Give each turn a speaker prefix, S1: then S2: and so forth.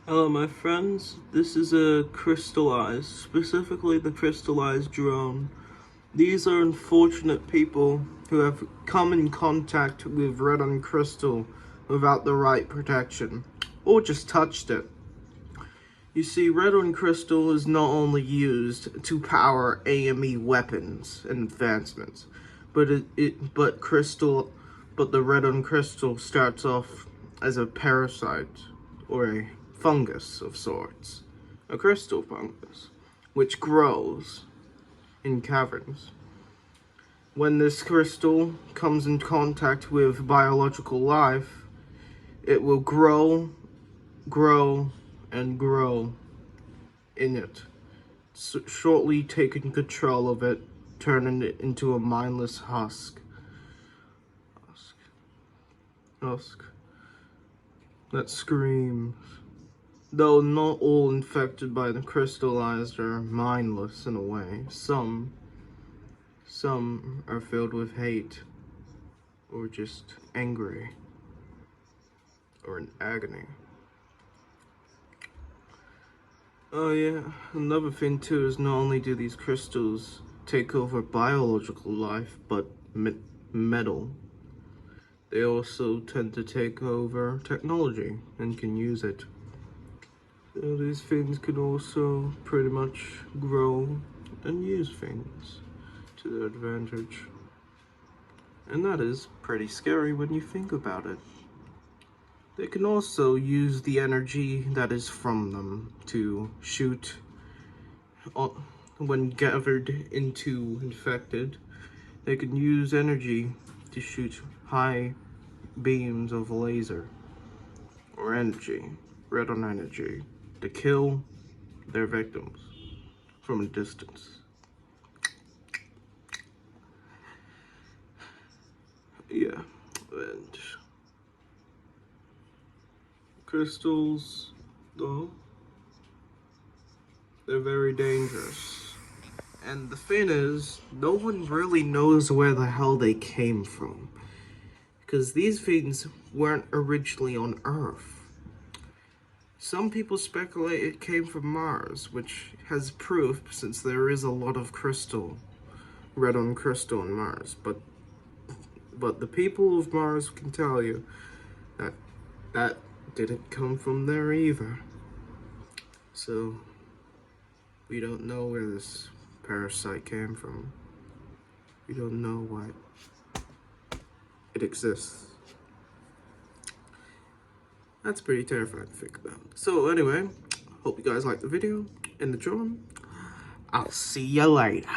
S1: Hello my friends, this is a crystallized, specifically the crystallized drone. These are unfortunate people who have come in contact with red on crystal without the right protection, or just touched it. You see, red on crystal is not only used to power AME weapons and advancements, but the red on crystal starts off as a parasite or a fungus of sorts, a crystal fungus, which grows in caverns. When this crystal comes in contact with biological life, it will grow, and grow in it, shortly taking control of it, turning it into a mindless husk that screams. Though not all infected by the crystallized are mindless in a way, some are filled with hate, or just angry, or in agony. Oh yeah, another thing too is not only do these crystals take over biological life, but metal. They also tend to take over technology and can use it. So these things can also pretty much grow and use things to their advantage. And that is pretty scary when you think about it. They can also use the energy that is from them to shoot, when gathered into infected, they can use energy to shoot high beams of laser or energy, red on energy, to kill their victims from a distance. Yeah, and crystals, though, they're very dangerous. And the thing is, no one really knows where the hell they came from, because these things weren't originally on Earth. Some people speculate it came from Mars, which has proof since there is a lot of crystal, red on crystal on Mars, but the people of Mars can tell you that that didn't come from there either. So we don't know where this parasite came from. We don't know why it exists. That's pretty terrifying to think about. So anyway, hope you guys liked the video and the drawing. I'll see you later.